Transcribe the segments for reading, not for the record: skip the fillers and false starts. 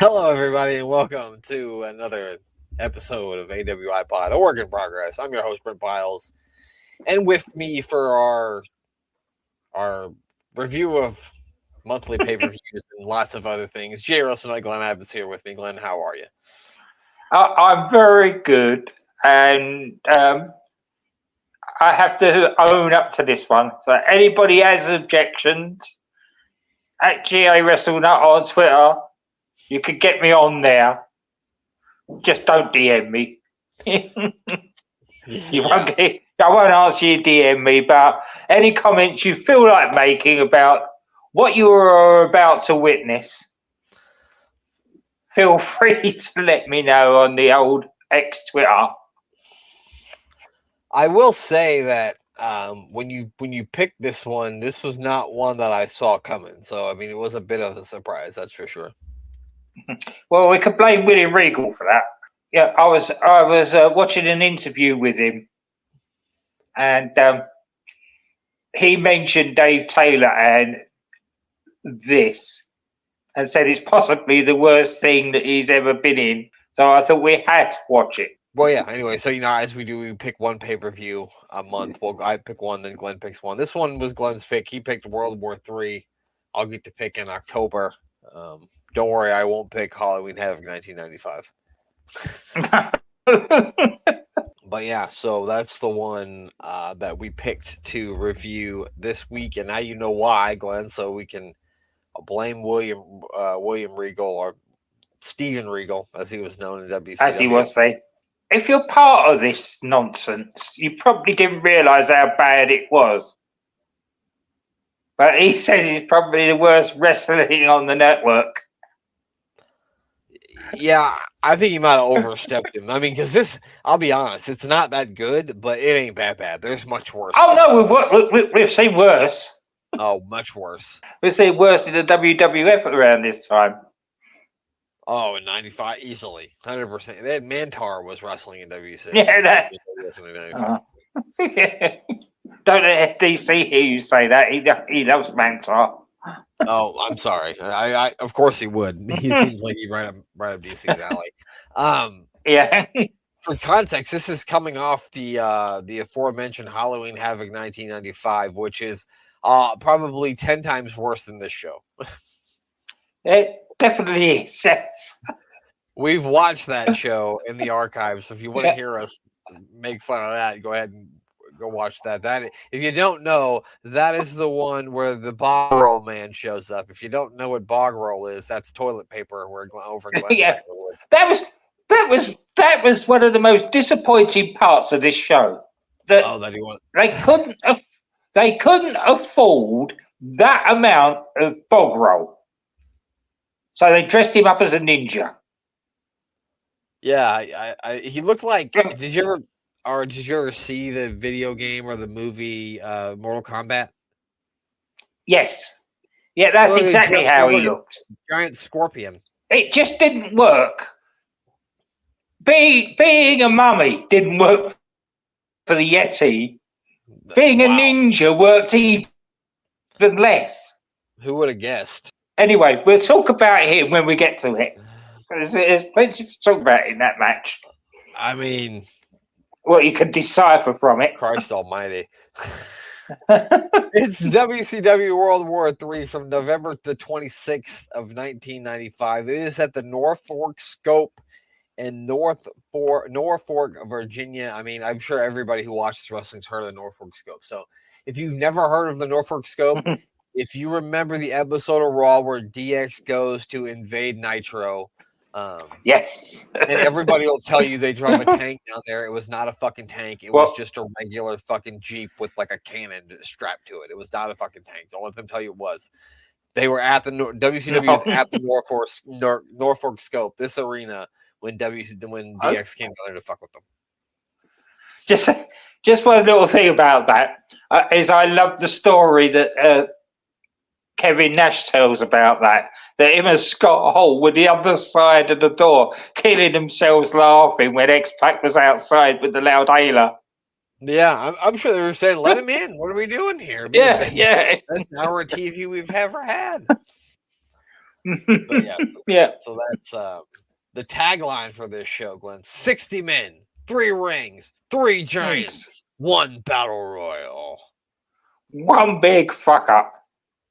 Hello, everybody, and welcome to another episode of AWI Pod, a work in progress. I'm your host, Brent Biles, and with me for our review of monthly pay-per-views and lots of other things, Jay Russell and Glenn Abbott's here with me. Glenn, how are you? I'm very good, and I have to own up to this one. So anybody has objections at GA WrestleNut on Twitter, you can get me on there. Just don't DM me. You won't get, I won't answer your DM me, but any comments you feel like making about what you are about to witness, feel free to let me know on the old X Twitter. I will say that when you picked this one, this was not one that I saw coming. So I mean, it was a bit of a surprise, that's for sure. Well, we could blame William Regal for that. Yeah, I was watching an interview with him, and he mentioned Dave Taylor and this, and said it's possibly the worst thing that he's ever been in. So I thought we had to watch it. Well, yeah. Anyway, so as we do, we pick one pay-per-view a month. Well, I pick one, then Glenn picks one. This one was Glenn's pick. He picked World War Three. I'll get to pick in October. Don't worry, I won't pick Halloween Havoc 1995. But yeah, so that's the one that we picked to review this week, and now you know why, Glenn. So we can blame William Regal, or Steven Regal, as he was known in WCW. As he was saying. If you're part of this nonsense, you probably didn't realise how bad it was. But he says he's probably the worst wrestling on the network. Yeah, I think he might have overstepped him. I mean, because this, I'll be honest, it's not that good, but it ain't that bad. There's much worse. Oh, no, we've seen worse. Oh, much worse. We've seen worse in the WWF around this time. Oh, in 95, easily. 100%. That Mantar was wrestling in WCW. Yeah, that. Don't let DC hear you say that. He loves Mantar. Oh, I'm sorry. I of course he would. He seems like he's right up DC's alley. Yeah. For context, this is coming off the aforementioned Halloween Havoc 1995, which is probably 10 times worse than this show. It definitely is. Yes. We've watched that show in the archives, so if you want to hear us make fun of that, go ahead and go watch that. That, if you don't know, that is the one where the bog roll man shows up. If you don't know what bog roll is, that's toilet paper. We're over in Yeah, that was one of the most disappointing parts of this show. That he was. They couldn't afford that amount of bog roll, so they dressed him up as a ninja. Yeah, he looked like. Did you ever see the video game or the movie Mortal Kombat? Yes. Yeah, that's exactly how he looked. Giant scorpion. It just didn't work. Being a mummy didn't work for the Yeti. Being a ninja worked even less. Who would have guessed? Anyway, we'll talk about him when we get to it. There's plenty to talk about in that match. I mean, what you can decipher from it. Christ almighty. It's WCW World War Three from November the 26th of 1995. It is at the Norfolk Scope in Norfolk, Virginia. I mean, I'm sure everybody who watches wrestling's heard of the Norfolk Scope. So if you've never heard of the Norfolk Scope, if you remember the episode of Raw where DX goes to invade Nitro, yes, and everybody will tell you they drove a tank down there. It was not a fucking tank. It was just a regular fucking Jeep with like a cannon strapped to it. It was not a fucking tank. Don't let them tell you it was. They were at the WCW was at the Norfolk Scope, this arena, when DX came down there to fuck with them. Just one little thing about that is I love the story that Kevin Nash tells about that him and Scott Hall were the other side of the door, killing themselves laughing when X-Pac was outside with the loud hailer. Yeah, I'm sure they were saying, "Let him in. What are we doing here?" Yeah. Best hour of TV we've ever had. But yeah, Yeah. so that's the tagline for this show, Glenn. 60 men, 3 rings, 3 giants, 1 battle royal. One big fuck up.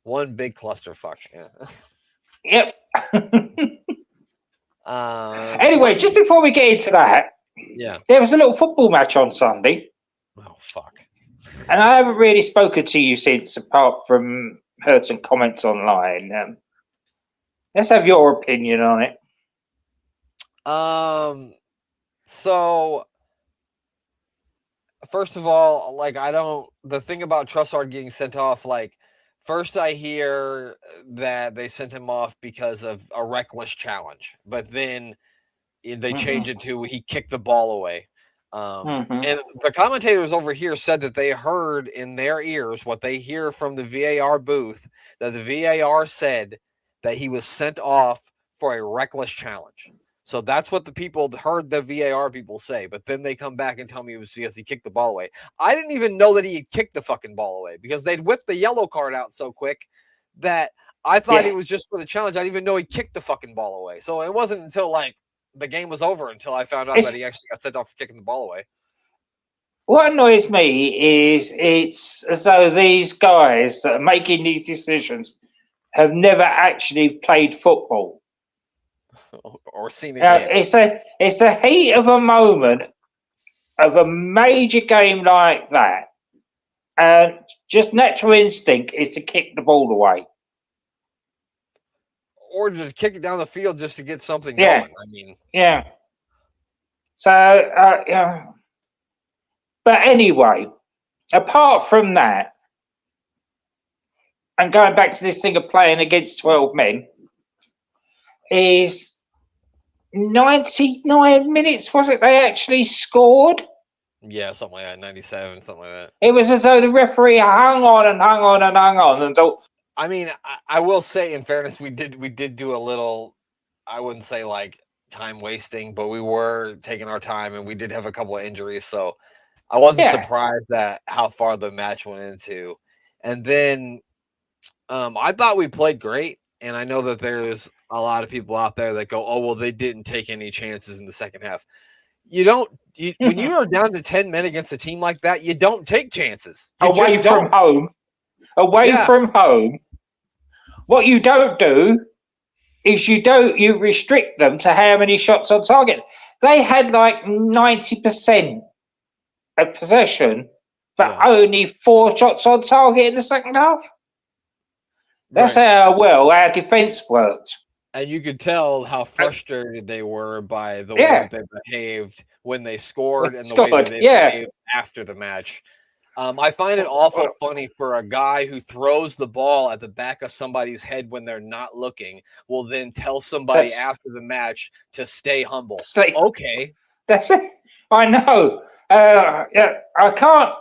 One big clusterfuck. Yeah. Yep. What? Anyway, just before we get into that, Yeah. there was a little football match on Sunday, Oh fuck. and I haven't really spoken to you since, apart from heard some comments online. Let's have your opinion on it. So first of all, like the thing about Trussard getting sent off, like first I hear that they sent him off because of a reckless challenge, but then they change it to he kicked the ball away. And the commentators over here said that they heard in their ears what they hear from the VAR booth, that the VAR said that he was sent off for a reckless challenge. So that's what the people heard the VAR people say. But then they come back and tell me it was because he kicked the ball away. I didn't even know that he had kicked the fucking ball away because they'd whipped the yellow card out so quick that I thought it was just for the challenge. I didn't even know he kicked the fucking ball away. So it wasn't until like the game was over until I found out that he actually got sent off for kicking the ball away. What annoys me is it's as though these guys that are making these decisions have never actually played football or seen a game. It's the heat of a moment of a major game like that, and just natural instinct is to kick the ball away. Or to kick it down the field just to get something going. I mean, yeah. So, yeah. But anyway, apart from that, and going back to this thing of playing against 12 men, is 99 minutes, was it? They actually scored? Yeah, something like that, 97, something like that. It was as though the referee hung on and hung on and hung on until. I mean, I will say, in fairness, we did do a little, I wouldn't say like time wasting, but we were taking our time, and we did have a couple of injuries, so I wasn't surprised at how far the match went into. And then I thought we played great, and I know that there's a lot of people out there that go, oh, well, they didn't take any chances in the second half. You don't, when you are down to 10 men against a team like that, you don't take chances. Away from home. What you don't do is you restrict them to how many shots on target. They had like 90% of possession, but only 4 shots on target in the second half. That's how well our defense worked. And you could tell how frustrated they were by the way that they behaved when they scored and the way that they behaved after the match. I find it awful funny for a guy who throws the ball at the back of somebody's head when they're not looking will then tell somebody after the match to stay humble. Okay. That's it. I know. I can't.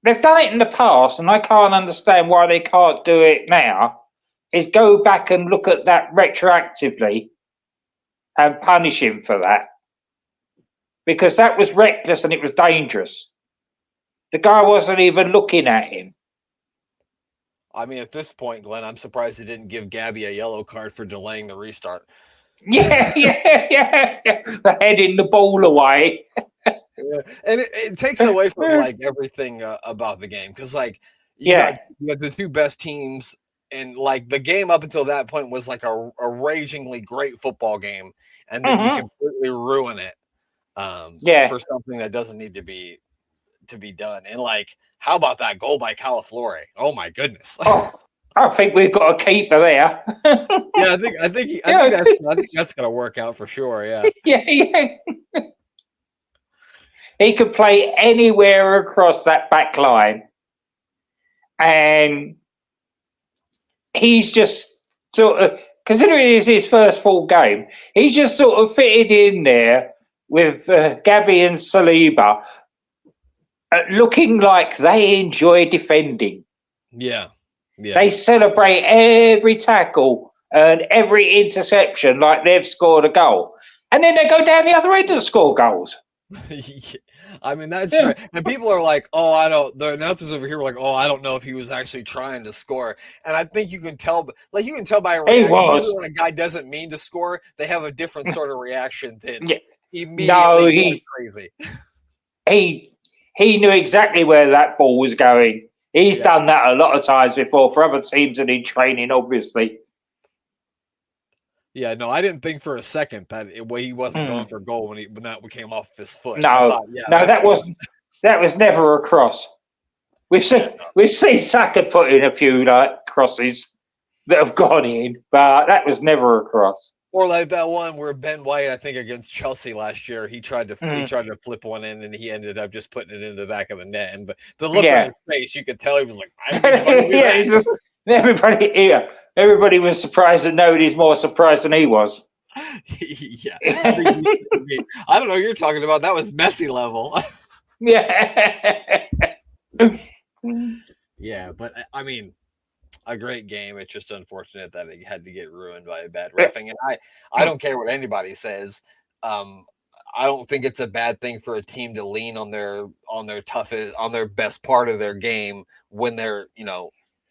They've done it in the past, and I can't understand why they can't do it now. Is go back and look at that retroactively and punish him for that, because that was reckless and it was dangerous. The guy wasn't even looking at him. I mean, at this point, Glenn, I'm surprised he didn't give Gabby a yellow card for delaying the restart. Yeah. For heading the ball away. And it takes away from like everything about the game, because like you got the 2 best teams, and like the game up until that point was like a ragingly great football game, and then you completely ruin it for something that doesn't need to be done. And like, how about that goal by Calaflore? Oh my goodness! I think we've got a keeper there. Yeah, I think that's gonna work out for sure. Yeah. He could play anywhere across that back line, and he's just sort of, considering it's his first full game, he's just sort of fitted in there with Gabby and Saliba, looking like they enjoy defending. Yeah. They celebrate every tackle and every interception like they've scored a goal, and then they go down the other end and score goals. I mean, that's Yeah. right. And people are like, "Oh, I don't." The announcers over here were like, "Oh, I don't know if he was actually trying to score." And I think you can tell, like you can tell by a He reaction. Usually, was. when a guy doesn't mean to score, they have a different sort of reaction than Yeah. No, immediately going crazy. he he knew exactly where that ball was going. He's Yeah. done that a lot of times before for other teams and in training, obviously. Yeah, no, I didn't think for a second that he wasn't going Mm. for goal when that came off his foot. I No, thought, yeah, no, that's the one. that was never a cross. Yeah, We've seen Saka put in a few like crosses that have gone in, but that was never a cross. or like that one where Ben White, I think against Chelsea last year, he tried to Mm. flip one in, and he ended up just putting it into the back of the net. And but the look on Yeah, his face, you could tell he was like, "I didn't think fucking do yeah. that." It's just everybody was surprised, and nobody's more surprised than he was. Yeah, I think I don't know what you're talking about. That was Messi level. Yeah. Yeah, but I mean, a great game. It's just unfortunate that it had to get ruined by a bad reffing. And I don't care what anybody says. Um, I don't think it's a bad thing for a team to lean on their toughest, on their best part of their game when they're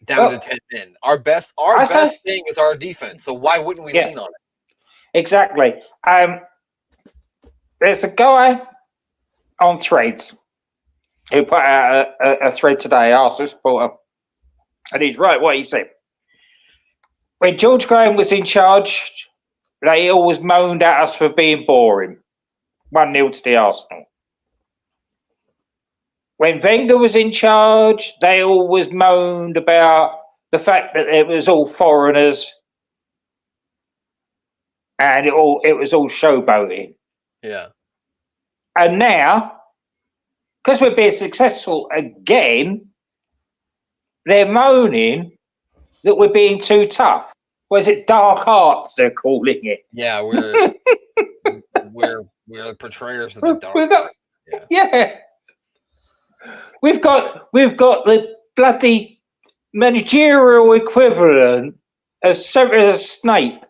down to 10 men. Our best thing is our defense. So why wouldn't we lean on it? Exactly. There's a guy on Threads who put out a thread today, Arsenal supporter, and he's right what he said. When George Graham was in charge, they always moaned at us for being boring. 1-0 to the Arsenal. When Wenger was in charge, they always moaned about the fact that it was all foreigners and it was all showboating. Yeah. And now, because we're being successful again, they're moaning that we're being too tough. Or is it dark arts they're calling it? Yeah, we're the portrayers of the dark arts. Yeah. We've got the bloody managerial equivalent of Severus Snape.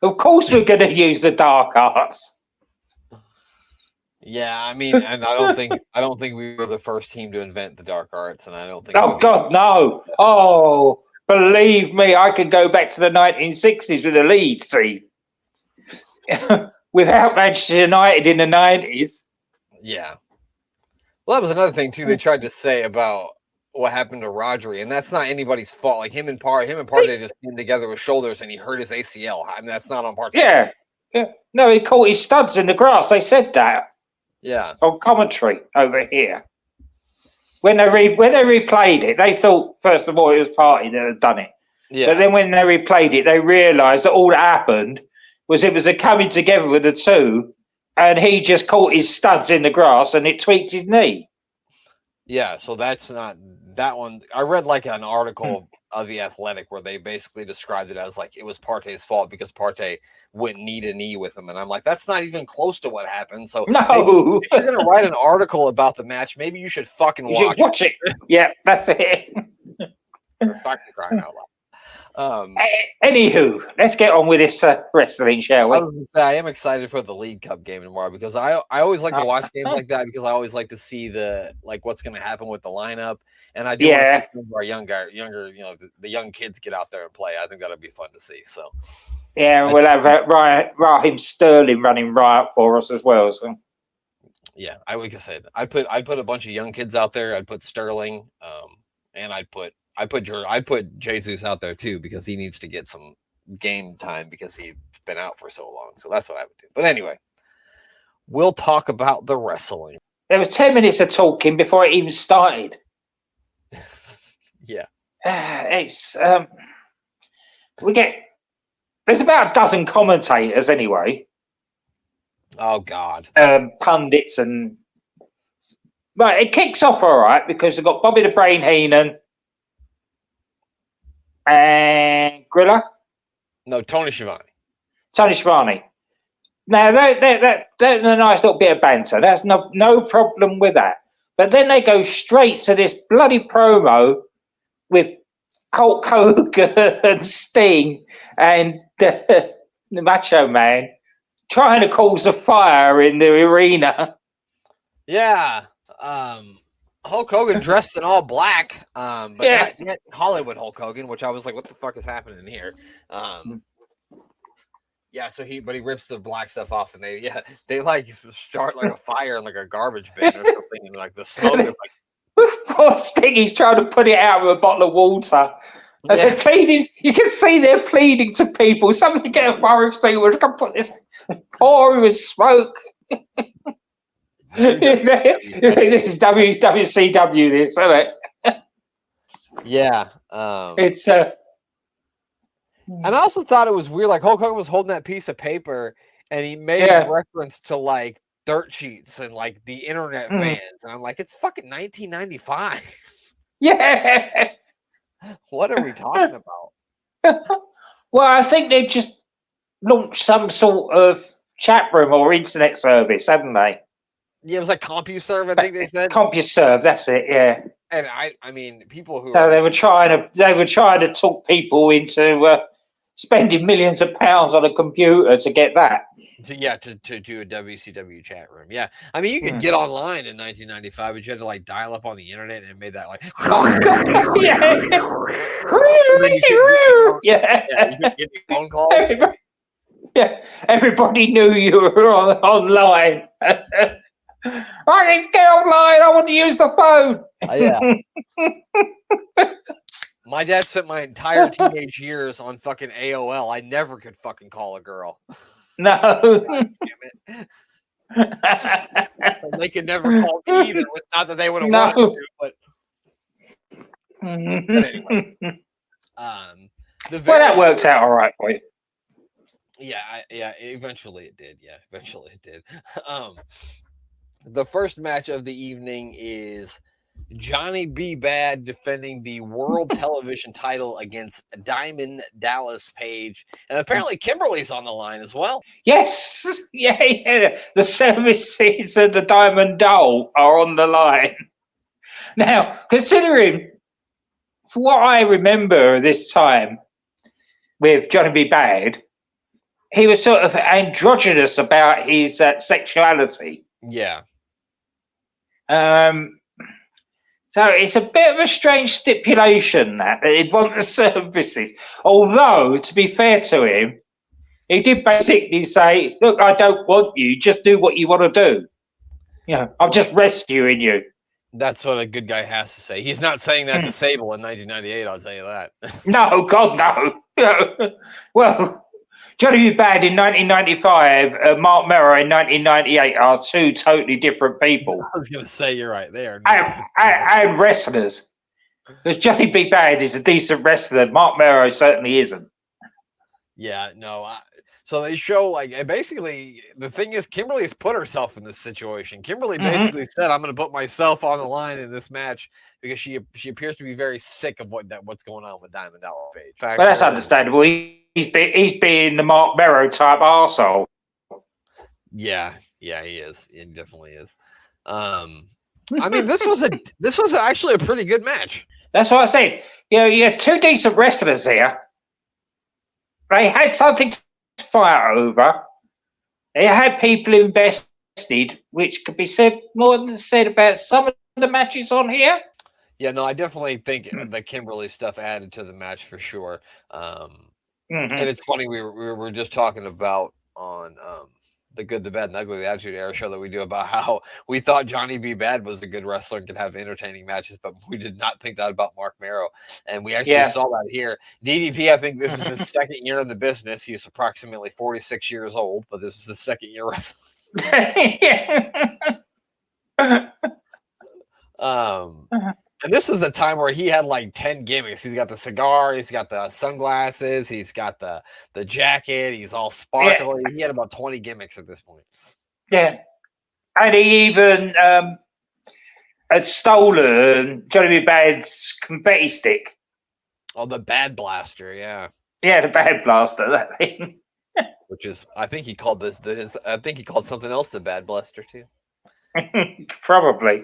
Of course we're going to use the dark arts. Yeah, I mean, and I don't think we were the first team to invent the dark arts, and I don't think. Oh God, no! Oh, believe me, I could go back to the 1960s with the lead scene without Manchester United in the 90s. Yeah. Well, that was another thing too. They tried to say about what happened to Rodri, and that's not anybody's fault. Like him and Partey just came together with shoulders, and he hurt his ACL. I mean, that's not on Partey. Yeah. No, he caught his studs in the grass. They said that. Yeah. On commentary over here. When they replayed it, they thought first of all it was Partey that had done it. Yeah. But then when they replayed it, they realised that all that happened was it was a coming together with the two, and he just caught his studs in the grass and it tweaked his knee. Yeah, so that's not that one. I read like an article of The Athletic where they basically described it as like it was Partey's fault because Partey went knee to knee with him, and I'm like, that's not even close to what happened. So no, if you're gonna write an article about the match, maybe you should fucking watch it. Yeah, that's it. For fucking crying out loud. Anywho, let's get on with this wrestling, shall we? I am excited for the League Cup game tomorrow because I always like to watch games like that because I always like to see what's going to happen with the lineup, and I do want to see some of our younger, the young kids get out there and play. I think that'll be fun to see. So yeah, we'll have Raheem Sterling running riot for us as well. So yeah, like I said, I'd put a bunch of young kids out there. I'd put Sterling, and I'd put Jesus out there too because he needs to get some game time because he's been out for so long. So that's what I would do. But anyway, we'll talk about the wrestling. There was 10 minutes of talking before it even started. Yeah. It's there's about a dozen commentators anyway. Oh God. Pundits and right, it kicks off all right because we've got Bobby the Brain Heenan and Grilla. No, Tony Schiavone. Now they're a nice little bit of banter. That's no problem with that. But then they go straight to this bloody promo with Hulk Hogan and Sting and the Macho Man trying to cause a fire in the arena. Yeah. Hulk Hogan dressed in all black, but not yet Hollywood Hulk Hogan, which I was like, what the fuck is happening here? Yeah, so he rips the black stuff off, and they like start like a fire in like a garbage bin or something, and like the smoke is like. Poor Stingy's trying to put it out with a bottle of water. And Yeah. they're pleading, you can see they're pleading to people. Somebody get a fire extinguisher, come put this, pour with smoke. This is WCW, this, isn't it? Yeah. It's and I also thought it was weird, like Hulk Hogan was holding that piece of paper, and he made reference to like dirt sheets and like the internet fans, and I'm like, it's fucking 1995. Yeah. What are we talking about? Well, I think they just launched some sort of chat room or internet service, haven't they? Yeah, it was like CompuServe, I think they said. CompuServe, that's it. Yeah. And I mean, people who. So they were trying to talk people into spending millions of pounds on a computer to get that. To do a WCW chat room. Yeah, I mean, you could get online in 1995, but you had to like dial up on the internet, and it made that like. You could get phone calls. Everybody knew you were online. I need to get online. I want to use the phone. Yeah. My dad spent my entire teenage years on fucking AOL. I never could fucking call a girl. No. God damn it. They could never call me either. Not that they would have wanted to, but anyway. That works out all right for you. Yeah. Eventually it did. Yeah, eventually it did. The first match of the evening is Johnny B. Bad defending the World Television title against Diamond Dallas Page. And apparently Kimberly's on the line as well. Yes. Yeah. The services of the Diamond Doll are on the line. Now, considering, for what I remember this time with Johnny B. Bad, he was sort of androgynous about his sexuality. Yeah. So it's a bit of a strange stipulation that he'd want the services. Although, to be fair to him, he did basically say, look, I don't want you, just do what you want to do. I'm just rescuing you. That's what a good guy has to say. He's not saying that to Sable in 1998, I'll tell you that. No, God, no. Well, Johnny B. Bad in 1995, Mark Merrow in 1998 are two totally different people. I was going to say, you're right there. And wrestlers. Because Johnny B. Bad is a decent wrestler. Mark Merrow certainly isn't. Yeah, no. So they show, like, basically, the thing is, Kimberly has put herself in this situation. Kimberly basically said, I'm going to put myself on the line in this match because she appears to be very sick of what's going on with Diamond Dallas Page. Well, that's understandable. He's being the Mark Merrow type arsehole. Yeah, he is. He definitely is. I mean, this was actually a pretty good match. That's what I said. You had two decent wrestlers here. They had something to fight over. They had people invested, which could be said more than said about some of the matches on here. Yeah, no, I definitely think the Kimberly stuff added to the match for sure. And it's funny, we were just talking about on the Good, the Bad, and Ugly, the Attitude Era show that we do about how we thought Johnny B. Bad was a good wrestler and could have entertaining matches, but we did not think that about Mark Merrow. And we actually saw that here. DDP, I think this is his second year in the business. He's approximately 46 years old, but this is his second year wrestling. And this is the time where he had like 10 gimmicks. He's got the cigar, he's got the sunglasses, he's got the jacket, he's all sparkly. He had about 20 gimmicks at this point. Yeah. And he even had stolen Johnny B. Bad's confetti stick. Oh, the Bad Blaster, yeah. Yeah, the Bad Blaster, that thing. Which is, I think he called I think he called something else the Bad Blaster too. Probably.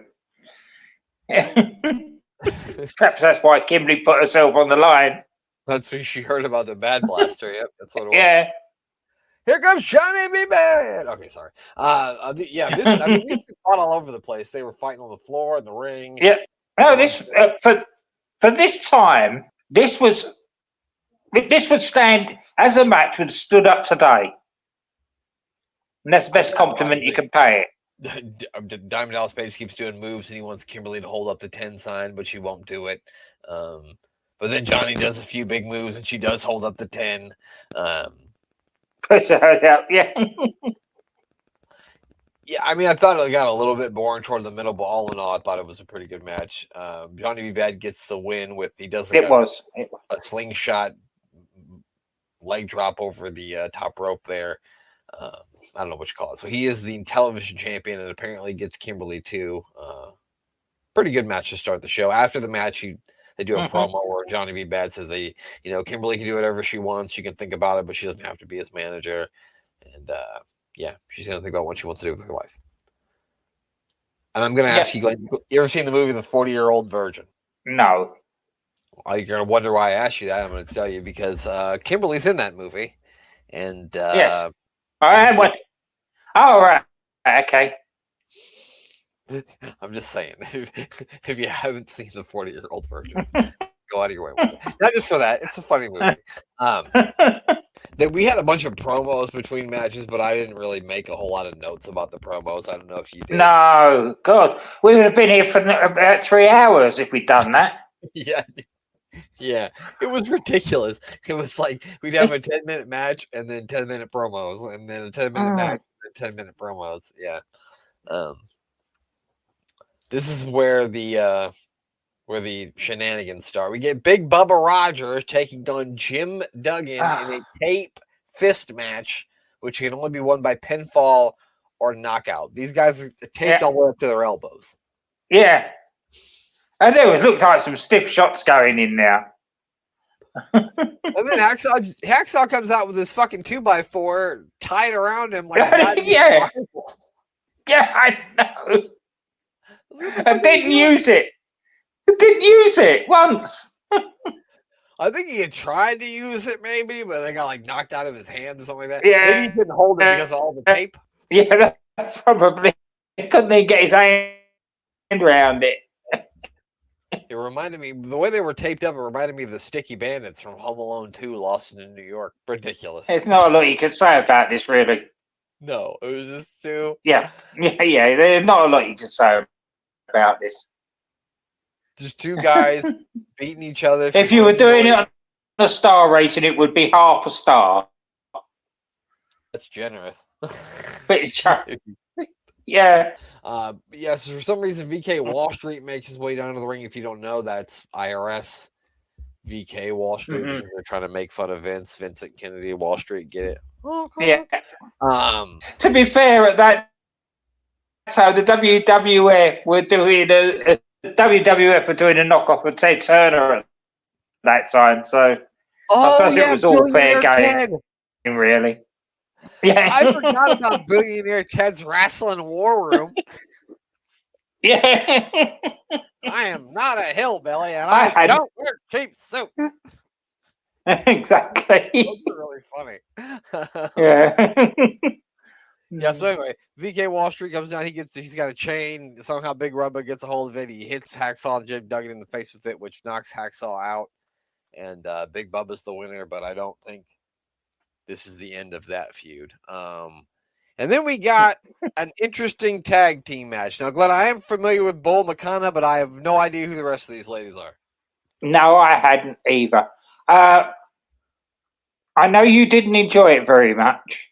Perhaps that's why Kimberly put herself on the line. That's when she heard about the Bad Blaster. Yep, that's what it was. Yeah. Here comes Johnny B. Bad. Okay, sorry. Yeah, this. I mean, these fought all over the place. They were fighting on the floor, in the ring. Yeah. No, this for this time, this would stand as a match would have stood up today, and that's the best compliment you can pay it. Diamond Dallas Page keeps doing moves, and he wants Kimberly to hold up the 10 sign, but she won't do it. But then Johnny does a few big moves, and she does hold up the 10. Yeah. Yeah, I mean, I thought it got a little bit boring toward the middle, but all in all, I thought it was a pretty good match. Johnny B. Bad gets the win with he does like a slingshot leg drop over the top rope there. I don't know what you call it. So he is the television champion and apparently gets Kimberly too. Pretty good match to start the show. After the match, they do a promo where Johnny B. Bad says Kimberly can do whatever she wants. She can think about it, but she doesn't have to be his manager. And yeah, she's going to think about what she wants to do with her life. And I'm going to ask you, you ever seen the movie The 40-Year-Old Virgin? No. Well, you're going to wonder why I asked you that. I'm going to tell you because Kimberly's in that movie. And yes. I am. All right. Okay. I'm just saying, if you haven't seen The 40-Year-Old Virgin, go out of your way with it. Not just for that. It's a funny movie. We had a bunch of promos between matches, but I didn't really make a whole lot of notes about the promos. I don't know if you did. No, God, we would have been here for about 3 hours if we'd done that. Yeah, it was ridiculous. It was like we'd have a 10-minute match and then 10-minute promos, and then a 10-minute match and then 10-minute promos. Yeah, this is where the shenanigans start. We get Big Bubba Rogers taking on Jim Duggan in a tape fist match, which can only be won by pinfall or knockout. These guys are taped all the way up to their elbows. Yeah. And there looked like some stiff shots going in there. And then Hacksaw comes out with his fucking 2x4 tied around him like yeah, I know. I didn't use it. Didn't use it once. I think he had tried to use it maybe, but they got like knocked out of his hands or something like that. Yeah. Maybe he couldn't hold it because of all the tape. Yeah, probably. He couldn't even get his hand around it. It reminded me, the way they were taped up, it reminded me of the Sticky Bandits from Home Alone 2, Lost in New York. Ridiculous. There's not a lot you can say about this, really. No, it was just too... Yeah, there's not a lot you can say about this. Just two guys beating each other. If you were doing it on a star rating, it would be half a star. That's generous. Yeah. Yes, for some reason, VK Wall Street makes his way down to the ring. If you don't know, that's IRS VK Wall Street. Because they're trying to make fun of Vincent Kennedy, Wall Street. Get it? Yeah. To be fair, that's how the WWF were doing a knockoff of Ted Turner at that time. So I suppose it was all fair game, really. Yeah, I forgot about Billionaire Ted's Wrestling War Room. Yeah, I am not a hillbilly, and I don't wear cheap suits. Exactly. Those are really funny. Yeah. Yeah. So anyway, VK Wall Street comes down. He's got a chain. Somehow Big Rubba gets a hold of it. He hits Hacksaw and Jim Duggan in the face with it, which knocks Hacksaw out. And Big Bubba's the winner, but I don't think this is the end of that feud. And then we got an interesting tag team match. Now, Glenn, I am familiar with Bull McConnell, but I have no idea who the rest of these ladies are. No, I hadn't either. I know you didn't enjoy it very much,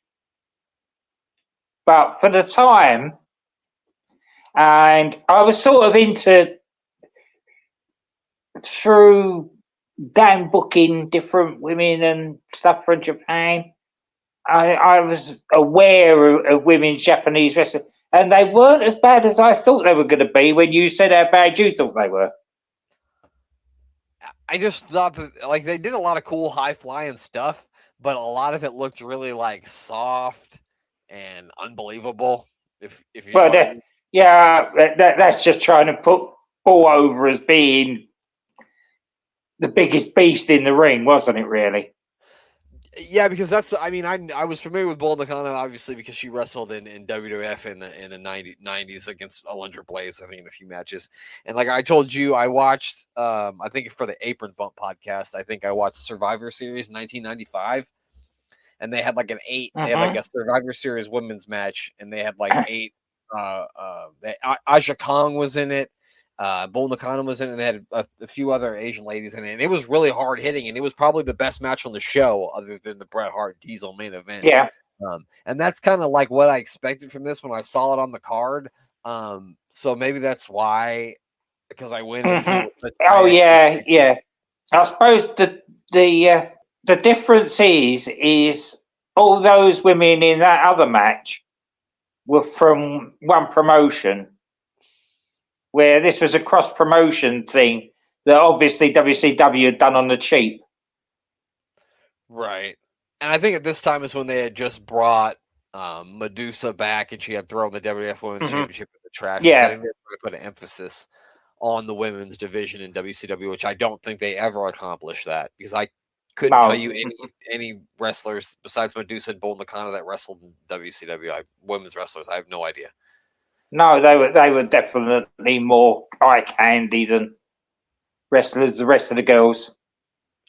but for the time, and I was sort of into through Dan booking different women and stuff from Japan. I was aware of women's Japanese wrestling, and they weren't as bad as I thought they were going to be when you said how bad you thought they were. I just thought that they did a lot of cool high flying stuff, but a lot of it looked really soft and unbelievable. If you that's just trying to put Bull over as being the biggest beast in the ring, wasn't it? Really. Yeah, because I was familiar with Bull Nakano obviously because she wrestled in WWF in the 90s against Alundra Blaze, I think, in a few matches. And like I told you, I watched I think for the Apron Bump podcast, I think I watched Survivor Series 1995, and they had like they had like a Survivor Series women's match, and they had like eight. Aja Kong was in it. Bull Nakano was in it, and they had a few other Asian ladies in it. And it was really hard hitting, and it was probably the best match on the show, other than the Bret Hart Diesel main event. Yeah. And that's kind of like what I expected from this when I saw it on the card. So maybe that's why, because I went into Oh yeah. I suppose the difference is all those women in that other match were from one promotion, where this was a cross promotion thing that obviously WCW had done on the cheap. Right. And I think at this time is when they had just brought Medusa back, and she had thrown the WWF Women's Championship in the trash. Yeah. I think they were going to put an emphasis on the women's division in WCW, which I don't think they ever accomplished that, because I couldn't tell you any wrestlers besides Medusa and Bull Nakano that wrestled in WCW. Women's wrestlers, I have no idea. No, they were definitely more eye candy than wrestlers. The rest of the girls.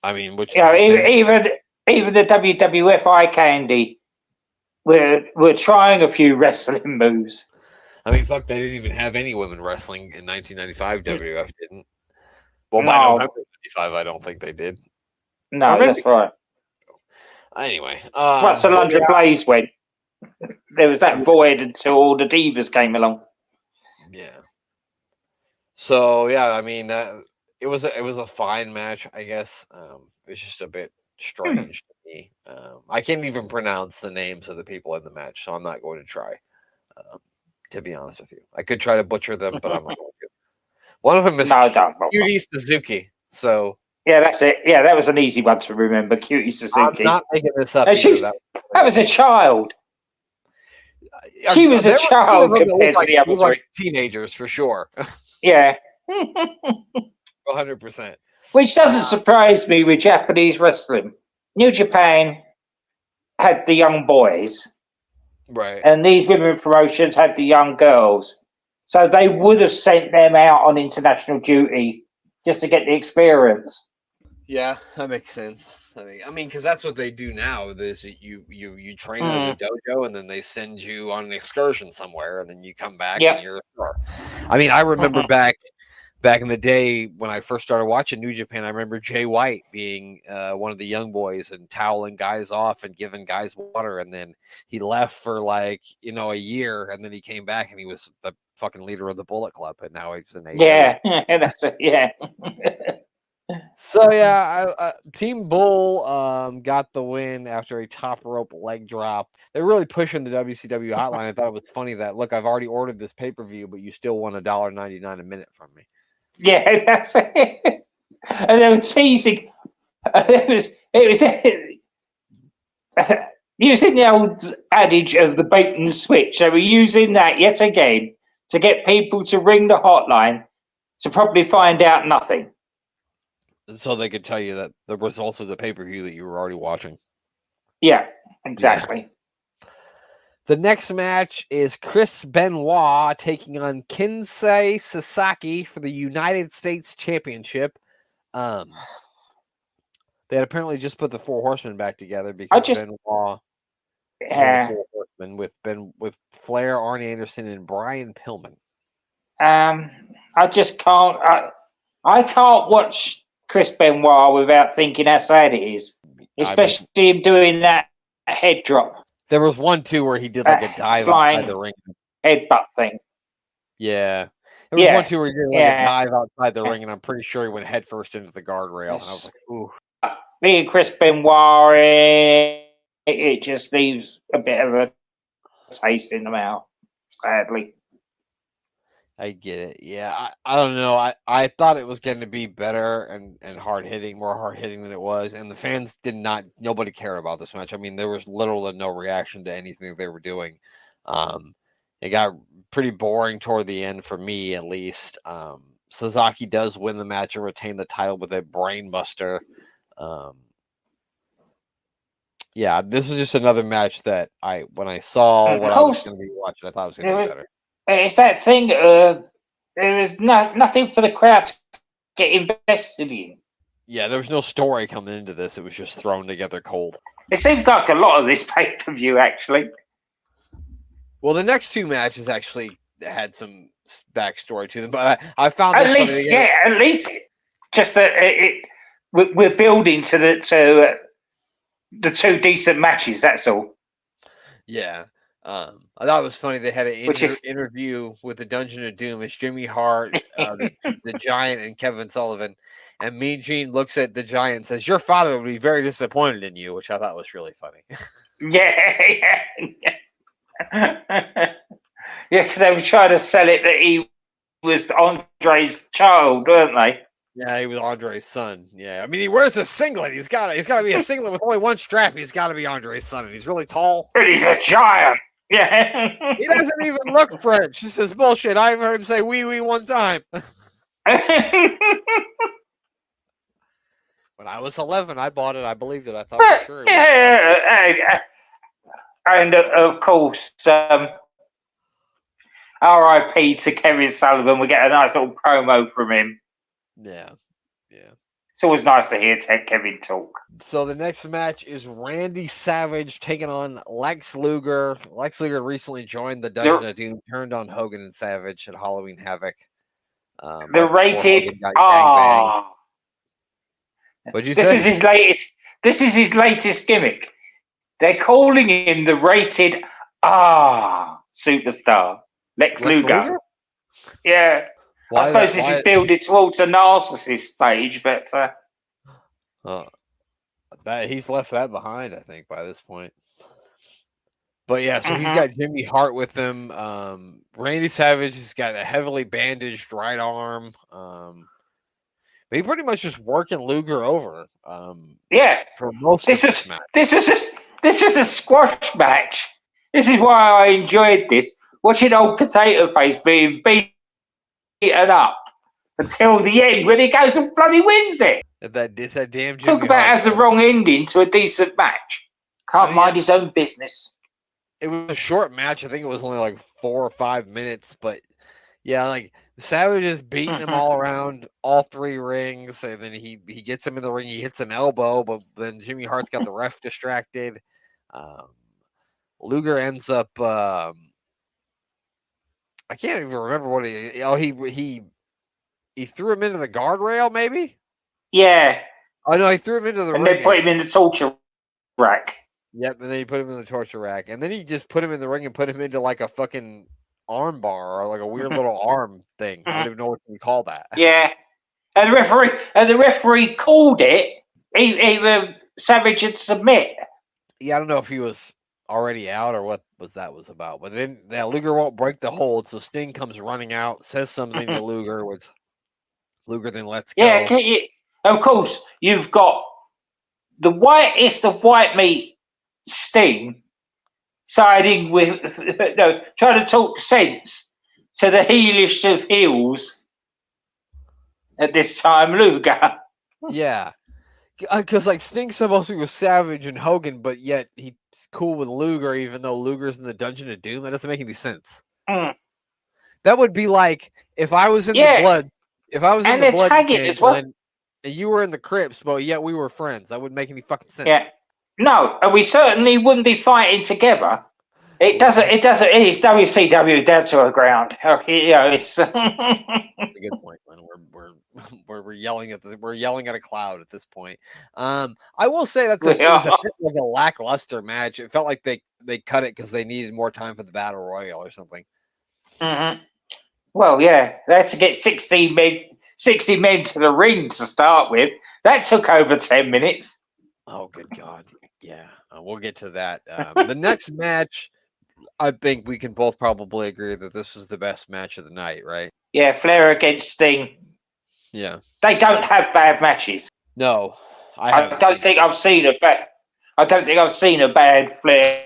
I mean, which even the WWF eye candy were trying a few wrestling moves. I mean, fuck, they didn't even have any women wrestling in 1995. WWF didn't. Well, No. by November 95, I don't think they did. No, that's right. Anyway, once Alundra Blaze went, there was that void until all the divas came along. Yeah. So yeah, I mean, it was a fine match, I guess. It was just a bit strange to me. I can't even pronounce the names of the people in the match, so I'm not going to try. To be honest with you, I could try to butcher them, but I'm not going to. One of them is Cutie Suzuki. So yeah, that's it. Yeah, that was an easy one to remember. Cutie Suzuki. I'm not making this up. That was a child. She was a child compared to the other three. Teenagers, for sure. Yeah. 100%. Which doesn't surprise me with Japanese wrestling. New Japan had the young boys. Right. And these women promotions had the young girls. So they would have sent them out on international duty just to get the experience. Yeah, that makes sense. I mean, because that's what they do now. Is you train at a dojo, and then they send you on an excursion somewhere, and then you come back and you're a star. I mean, I remember back in the day when I first started watching New Japan, I remember Jay White being one of the young boys and toweling guys off and giving guys water, and then he left for like a year, and then he came back and he was the fucking leader of the Bullet Club, and now he's an AEW. Yeah, that's it. Yeah. So yeah, Team Bull got the win after a top rope leg drop. They're really pushing the WCW hotline. I thought it was funny that, look, I've already ordered this pay-per-view, but you still want $1.99 a minute from me. Yeah, that's it. And they were teasing. It was using the old adage of the bait and switch. They were using that yet again to get people to ring the hotline to probably find out nothing. So they could tell you that the results of the pay-per-view that you were already watching. Yeah, exactly. Yeah. The next match is Chris Benoit taking on Kinsei Sasaki for the United States Championship. They had apparently just put the Four Horsemen back together because Benoit the Four Horsemen with Flair, Arn Anderson, and Brian Pillman. I just can't. I can't watch Chris Benoit without thinking how sad it is, especially him doing that head drop. There was one too where he did like a dive outside the ring, headbutt thing. Yeah, there was one too where he did like a dive outside the ring, and I'm pretty sure he went headfirst into the guardrail. And I was like, ooh. Being Chris Benoit, it just leaves a bit of a taste in the mouth, sadly. I get it. Yeah, I don't know. I thought it was going to be better and more hard hitting than it was, and the fans nobody cared about this match. I mean, there was literally no reaction to anything they were doing. It got pretty boring toward the end for me, at least. Sasaki does win the match and retain the title with a brain buster. Yeah, this is just another match that when I saw Of what I was course, going to be watching, I thought it was going to there be was, better. it's that thing. There is nothing for the crowd to get invested in. Yeah, there was no story coming into this. It was just thrown together cold. It seems like a lot of this pay-per-view, actually. Well, the next two matches actually had some backstory to them, but I found At this funny. least, yeah, at least just that we're building to the two decent matches. That's all. Yeah. I thought it was funny. They had an Which is interview with the Dungeon of Doom. It's Jimmy Hart, the Giant, and Kevin Sullivan. And Mean Gene looks at the Giant and says, "Your father would be very disappointed in you," which I thought was really funny. yeah, yeah, because they were trying to sell it that he was Andre's child, weren't they? Yeah, he was Andre's son. Yeah, I mean, he wears a singlet. He's got to be a singlet with only one strap. He's got to be Andre's son, and he's really tall. But he's a giant. Yeah. He doesn't even look French. He says bullshit. I even heard him say "wee wee" one time. When I was 11, I bought it. I believed it. I thought for sure. Yeah, and of course, R.I.P. to Kevin Sullivan. We get a nice little promo from him. Yeah, yeah. It's always nice to hear Kevin talk. So the next match is Randy Savage taking on Lex Luger. Lex Luger recently joined the Dungeon of Doom, turned on Hogan and Savage at Halloween Havoc. The rated R. What'd you say? This is his latest gimmick. They're calling him the rated R superstar, Lex Luger. Yeah. I suppose this is building towards a narcissist stage, but he's left that behind, I think, by this point. But yeah, so he's got Jimmy Hart with him. Randy Savage has got a heavily bandaged right arm. But he pretty much just working Luger over. Yeah, for most of this match. This was a squash match. This is why I enjoyed this. Watching old Potato Face being beaten up until the end when he goes and bloody wins it. It's that damn Jimmy Talk about Hart having the wrong ending to a decent match. Can't mind his own business. It was a short match. I think it was only like 4 or 5 minutes, but yeah, like Savage is beating him all around all three rings, and then he gets him in the ring. He hits an elbow, but then Jimmy Hart's got the ref distracted. Luger ends up. I can't even remember what he threw him into the guardrail, maybe. Yeah. Oh no, he threw him into the ring. And they put him in the torture rack. Yep, and then he put him in the torture rack, and then he just put him in the ring and put him into like a fucking arm bar or like a weird little arm thing. I don't even know what you call that. Yeah, and the referee called it. He Savage had submit. Yeah, I don't know if he was already out or what was about. But then Luger won't break the hold, so Sting comes running out, says something to Luger, which Luger then lets go. Yeah, of course you've got the whitest of white meat, Sting, siding with trying to talk sense to the heelish of heels at this time, Luger. Yeah, because like Sting's supposed to be with Savage and Hogan, but yet he's cool with Luger, even though Luger's in the Dungeon of Doom. That doesn't make any sense. That would be like if I was in the Blood. If I was in the Blood as well. And you were in the Crips, but yet we were friends. That wouldn't make any fucking sense. Yeah. No, and we certainly wouldn't be fighting together. It doesn't. It's WCW down to the ground. It's a good point, Glenn. We're yelling at a cloud at this point. I will say it was a bit of a lackluster match. It felt like they cut it because they needed more time for the battle royal or something. Mm-hmm. Well, yeah, they had to get 60 men to the ring to start with. That took over 10 minutes. Oh, good God. Yeah, we'll get to that. The next match, I think we can both probably agree that this is the best match of the night, right? Yeah, Flair against Sting. Yeah. They don't have bad matches. No. I don't think I've seen a bad Flair.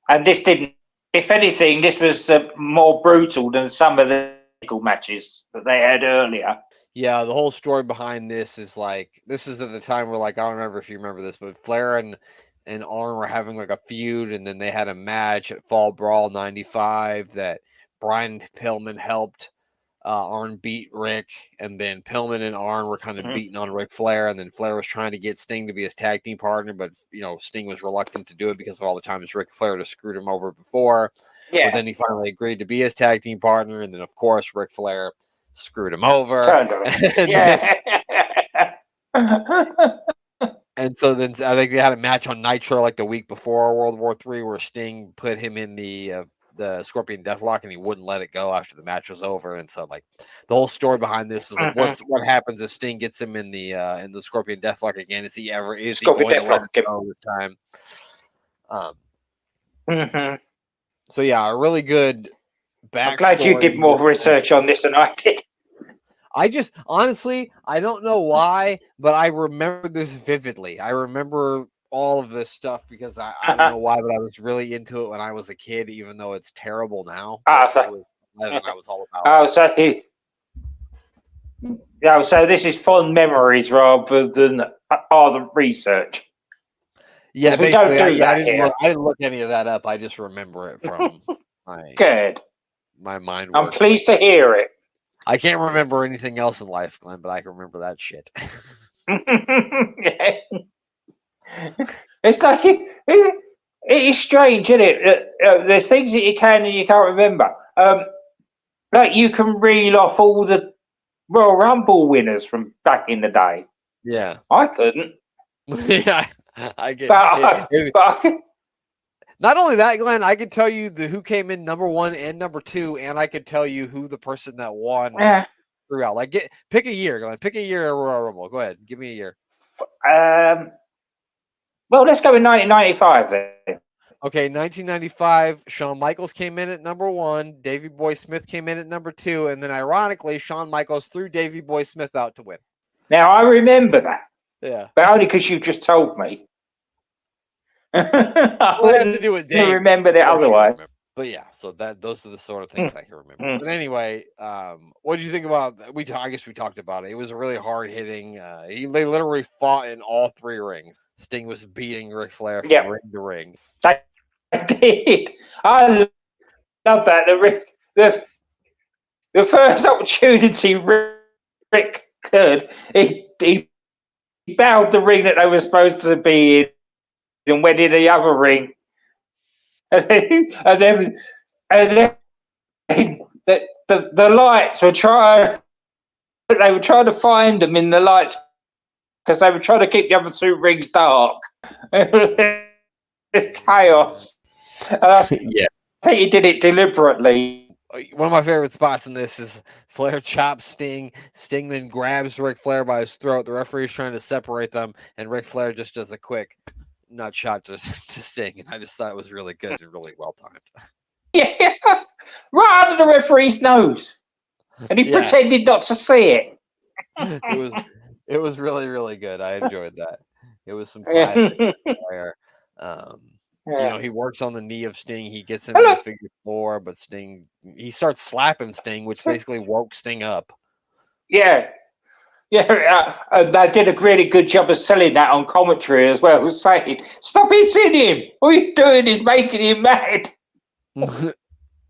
And this didn't. If anything, this was more brutal than some of the matches that they had earlier. Yeah, the whole story behind this is at the time where, like, I don't remember if you remember this, but Flair and and Arn were having like a feud, and then they had a match at Fall Brawl '95 that Brian Pillman helped Arn beat Rick, and then Pillman and Arn were kind of beating on Ric Flair, and then Flair was trying to get Sting to be his tag team partner, but Sting was reluctant to do it because of all the times Ric Flair had screwed him over before. Yeah. But then he finally agreed to be his tag team partner, and then of course Ric Flair screwed him over. Turned on him. Yeah. And so then I think they had a match on Nitro like the week before World War III where Sting put him in the Scorpion Deathlock, and he wouldn't let it go after the match was over. And so like the whole story behind this is like what happens if Sting gets him in the Scorpion Deathlock again? Is he going to let it go this time? So yeah, a really good backstory. I'm glad you did more research on this than I did. I just honestly, I don't know why, but I remember this vividly. I remember all of this stuff because I don't know why, but I was really into it when I was a kid, even though it's terrible now. I was all about it. So this is fond memories rather than ardent research. Yeah, basically, I didn't look any of that up. I just remember it from my mind. I'm pleased to hear it. I can't remember anything else in life, Glenn, but I can remember that shit. It's like it is strange, isn't it? There's things that you can and you can't remember. Like you can reel off all the Royal Rumble winners from back in the day. Yeah, I couldn't. Yeah, I get. But not only that, Glenn, I could tell you who came in number 1 and number 2, and I could tell you who the person that won throughout. Like, pick a year, Glenn. Pick a year of Royal Rumble. Go ahead, give me a year. Well, let's go with 1995 then. Okay, 1995, Shawn Michaels came in at number 1, Davey Boy Smith came in at number 2, and then ironically, Shawn Michaels threw Davey Boy Smith out to win. Now, I remember that. Yeah. But only because you just told me. Well, it has to do with Dave. I remember that otherwise. But yeah, so those are the sort of things I can remember. But anyway, what did you think about? I guess we talked about it. It was a really hard hitting. They literally fought in all 3 rings. Sting was beating Ric Flair from ring to ring. I did. I love that. The first opportunity Rick could, he bowed the ring that they were supposed to be in and went in the other ring. And then the lights were trying to find them in the lights because they were trying to keep the other 2 rings dark. It's chaos. I think he did it deliberately. One of my favorite spots in this is Flair chops Sting. Sting then grabs Ric Flair by his throat. The referee is trying to separate them, and Ric Flair just does a quick nut shot to Sting, and I just thought it was really good and really well timed. Yeah, right under the referee's nose, and he pretended not to see it. It was really, really good. I enjoyed that. It was some classic Flair. He works on the knee of Sting. He gets him in the figure 4, but Sting, he starts slapping Sting, which basically woke Sting up. Yeah. Yeah, they did a really good job of selling that on commentary as well, saying, "Stop hitting him! All you're doing is making him mad."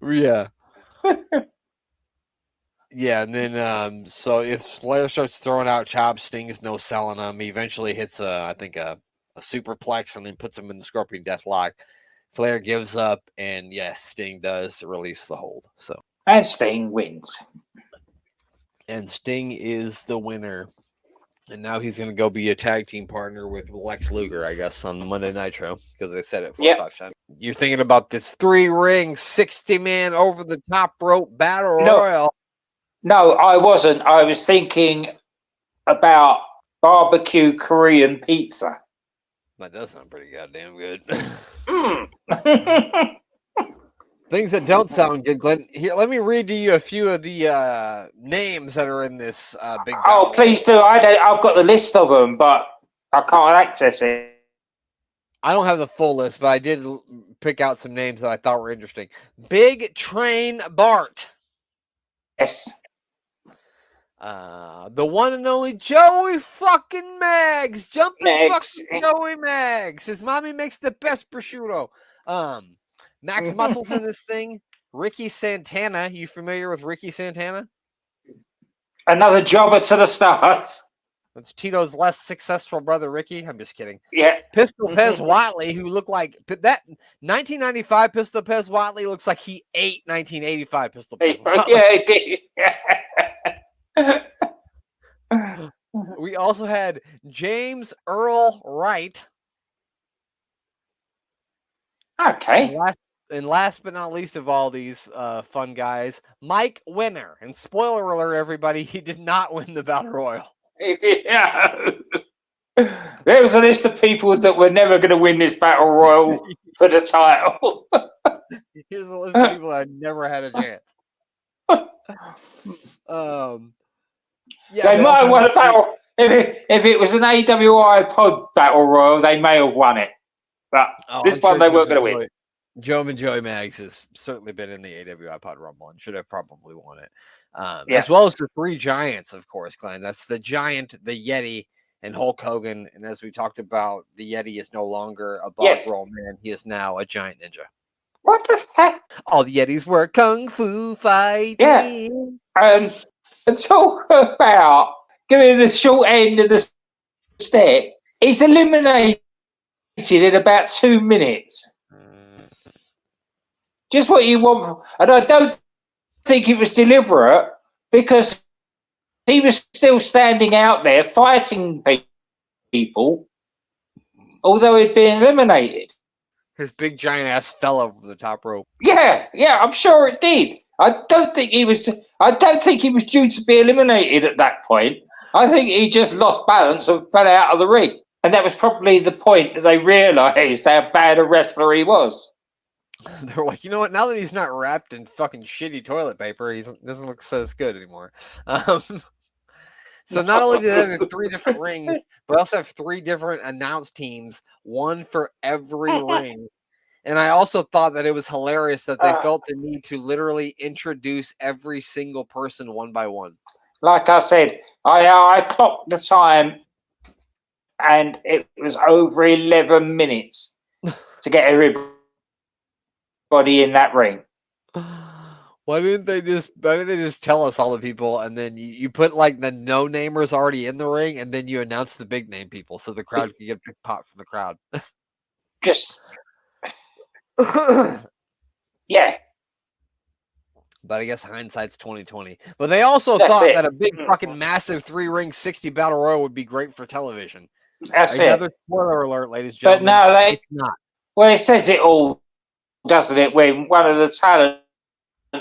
Yeah. Yeah, and then so if Flair starts throwing out chops, Sting is no selling him. He eventually hits a superplex and then puts him in the Scorpion Deathlock. Flair gives up, and yes, Sting does release the hold. And Sting wins. And Sting is the winner. And now he's going to go be a tag team partner with Lex Luger, I guess, on Monday Nitro, because I said it 4 or 5 times. You're thinking about this 3-ring, 60-man over-the-top rope battle royal. No, I wasn't. I was thinking about barbecue Korean pizza. That does sound pretty goddamn good. Things that don't sound good, Glenn. Here, let me read to you a few of the names that are in this big battle. Oh, please do. I've got the list of them, but I can't access it. I don't have the full list, but I did pick out some names that I thought were interesting. Big Train Bart. Yes. The one and only Joey fucking Maggs, jumping Next. fucking Joey Maggs. His mommy makes the best prosciutto. Max Muscles in this thing. Ricky Santana. You familiar with Ricky Santana? Another jobber to the stars. That's Tito's less successful brother, Ricky. I'm just kidding. Yeah. Pistol Pez Watley, who looked like that 1995 Pistol Pez Watley looks like he ate 1985 Pistol Pez Watley. Yeah, it did. We also had James Earl Wright. Okay. And last but not least of all these fun guys, Mike Winner. And spoiler alert, everybody, he did not win the Battle Royal. Yeah. There was a list of people that were never going to win this Battle Royal for the title. Here's a list of people that never had a chance. They might have won a battle. If it was an AWI pod Battle Royal, they may have won it. But this one they weren't going to win. Joe and Joey Maggs has certainly been in the AWI Pod Rumble and should have probably won it. Yeah. As well as the three giants, of course, Glenn. That's the Giant, the Yeti, and Hulk Hogan. And as we talked about, the Yeti is no longer a bog roll man. He is now a giant ninja. What the heck? All the Yetis were kung fu fighting. Yeah. And talk about giving the short end of the stick. He's eliminated in about 2 minutes. Just what you want. And I don't think it was deliberate because he was still standing out there fighting people, although he'd been eliminated. His big giant ass fell over the top rope. Yeah, I'm sure it did. I don't think he was due to be eliminated at that point. I think he just lost balance and fell out of the ring. And that was probably the point that they realised how bad a wrestler he was. They were like, you know what? Now that he's not wrapped in fucking shitty toilet paper, he doesn't look so good anymore. So not only do they have 3 different rings, but also have 3 different announce teams, one for every ring. And I also thought that it was hilarious that they felt the need to literally introduce every single person one by one. Like I said, I clocked the time, and it was over 11 minutes to get everybody in that ring. Why didn't they just tell us all the people, and then you put like the no-namers already in the ring, and then you announce the big name people so the crowd can get a big pop from the crowd. Just yeah. But I guess hindsight's 2020. But they also thought that a big fucking massive 3-ring 60 battle royal would be great for television. That's Another it. spoiler alert, ladies and gentlemen. But no, it's not. Well, it says it all, doesn't it? When one of the talents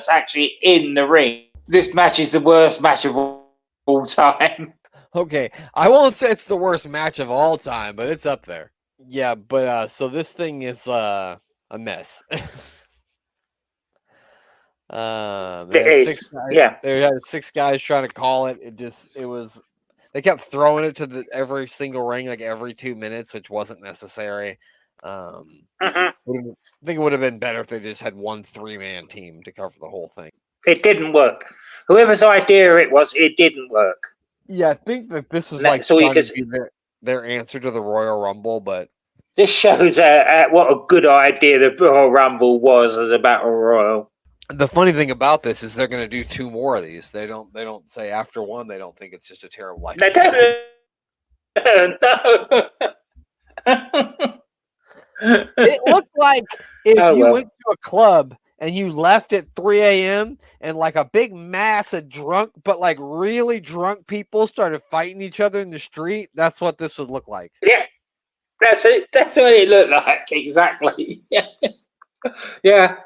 actually in the ring. This match is the worst match of all time. Okay, I won't say it's the worst match of all time, but it's up there. Yeah, but so this thing is a mess. They had 6 guys trying to call it. They kept throwing it to every single ring like every 2 minutes, which wasn't necessary. I think it would have been better if they just had one 3-man team to cover the whole thing. It didn't work. Whoever's idea it was, it didn't work. Yeah, I think that this was like trying to be their answer to the Royal Rumble, but this shows what a good idea the Royal Rumble was as a battle royal. The funny thing about this is they're going to do 2 more of these. They don't say after one. They don't think it's just a terrible idea. They don't. No. It looked like if you went to a club and you left at 3 a.m. and like a big mass of drunk, but like really drunk people started fighting each other in the street. That's what this would look like. Yeah, that's it. That's what it looked like. Exactly. Yeah.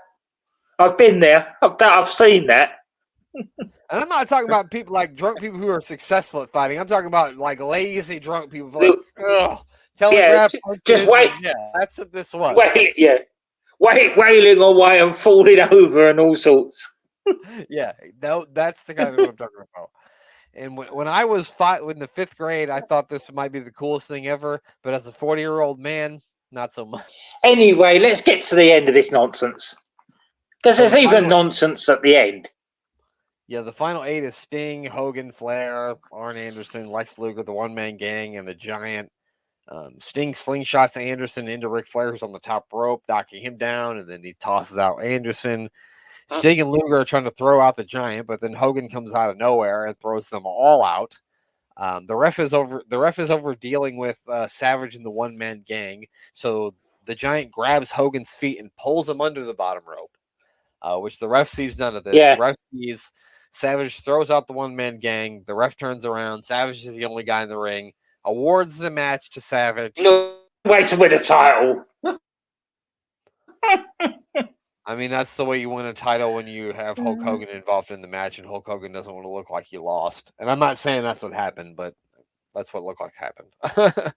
I've been there. I've seen that. And I'm not talking about people like drunk people who are successful at fighting. I'm talking about like lazy drunk people. Like, telegraph. Just wait. Yeah, that's what this was. Wailing away and falling over and all sorts. Yeah, that's the kind of what I'm talking about. And when I was in the 5th grade, I thought this might be the coolest thing ever. But as a 40-year-old man, not so much. Anyway, let's get to the end of this nonsense. Because there's even nonsense at the end. Yeah, the final 8 is Sting, Hogan, Flair, Arn Anderson, Lex Luger, the One Man Gang, and the Giant. Sting slingshots Anderson into Ric Flair, who's on the top rope, knocking him down, and then he tosses out Anderson. Sting and Luger are trying to throw out the Giant, but then Hogan comes out of nowhere and throws them all out. The ref is over dealing with Savage and the One Man Gang. So the Giant grabs Hogan's feet and pulls him under the bottom rope, which the ref sees none of this. Yeah. The ref sees Savage throws out the One Man Gang. The ref turns around. Savage is the only guy in the ring. Awards the match to Savage. No way to win a title. I mean, that's the way you win a title when you have Hulk Hogan involved in the match, and Hulk Hogan doesn't want to look like he lost. And I'm not saying that's what happened, but that's what looked like happened.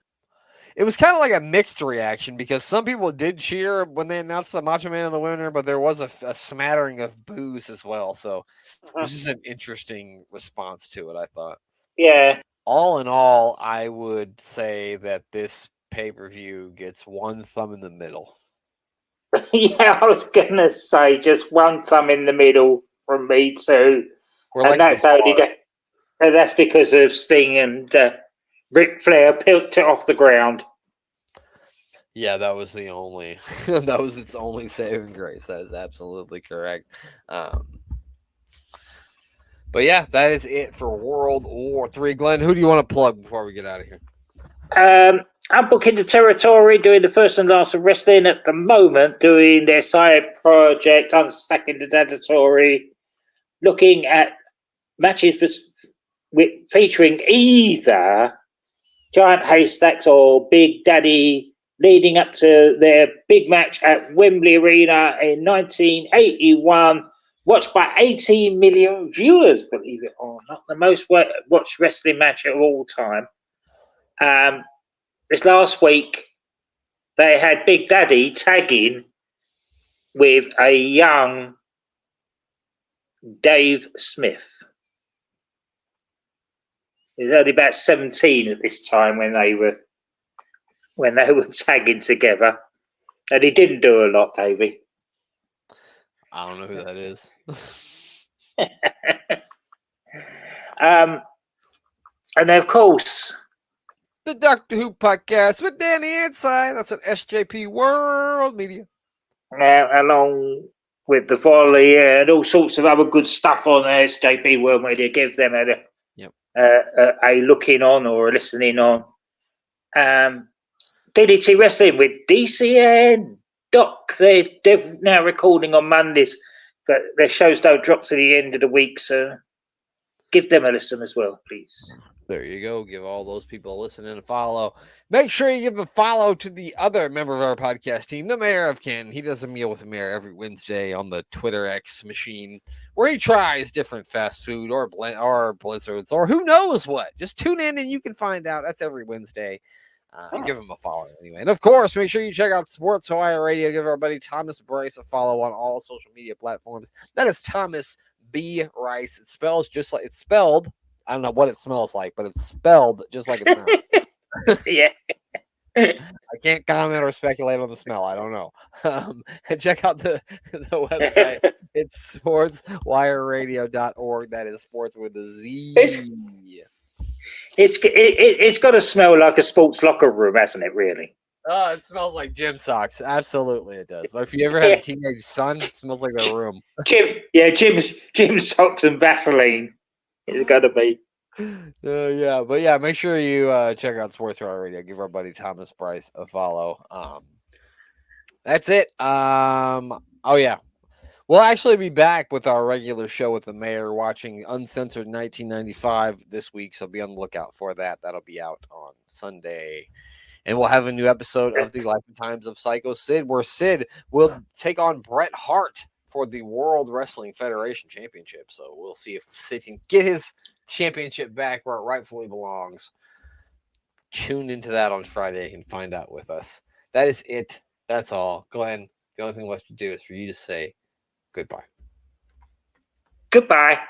It was kind of like a mixed reaction because some people did cheer when they announced the Macho Man the winner, but there was a smattering of boos as well. So it was just an interesting response to it, I thought. Yeah. All in all, I would say that this pay-per-view gets one thumb in the middle. Yeah, I was gonna say just one thumb in the middle from me too, and that's only and that's because of Sting and Ric Flair picked it off the ground. Yeah, that was the only that was its only saving grace. That is absolutely correct. But yeah, that is it for World War Three. Glenn, who do you want to plug before we get out of here? I'm booking the territory, doing the first and last of wrestling at the moment, doing their side project, unstacking the territory, looking at matches featuring either Giant Haystacks or Big Daddy, leading up to their big match at Wembley Arena in 1981, watched by 18 million viewers, believe it or not, the most watched wrestling match of all time. This last week, they had Big Daddy tagging with a young Dave Smith. He was only about 17 at this time when they were tagging together, and he didn't do a lot, Davey. I don't know who that is. And then, of course, the Doctor Who podcast with Danny Inside. That's at SJP World Media. Now, along with the volley and all sorts of other good stuff on SJP World Media, give them a looking on or a listening on. DDT Wrestling with DCN Doc. They're now recording on Mondays, but their shows don't drop to the end of the week, so give them a listen as well, please. There you go. Give all those people a listen and a follow. Make sure you give a follow to the other member of our podcast team, the Mayor of Canton. He does a meal with the Mayor every Wednesday on the Twitter X machine, where he tries different fast food or blizzards or who knows what. Just tune in and you can find out. That's every Wednesday. Give him a follow anyway. And of course, make sure you check out Sports Wire Radio. Give our buddy Thomas Bryce a follow on all social media platforms. That is Thomas B. Rice. It spells just like it's spelled. I don't know what it smells like, but it's spelled just like it sounds. Yeah. I can't comment or speculate on the smell. I don't know. And check out the website. It's sportswireradio.org. That is sports with a Z. It's got to smell like a sports locker room, hasn't it, really? Oh, it smells like gym socks. Absolutely, it does. But if you ever had a teenage son, it smells like their room. Gym socks and Vaseline. It's got to be. Yeah, but yeah, make sure you check out Sports Wire Radio. Give our buddy Thomas Bryce a follow. That's it. Oh yeah, we'll actually be back with our regular show with the Mayor, watching Uncensored 1995 this week. So be on the lookout for that. That'll be out on Sunday. And we'll have a new episode of the Life and Times of Psycho Sid, where Sid will take on Bret Hart for the World Wrestling Federation Championship. So we'll see if Sid can get his championship back where it rightfully belongs. Tune into that on Friday and find out with us. That is it. That's all. Glenn, the only thing left to do is for you to say goodbye. Goodbye.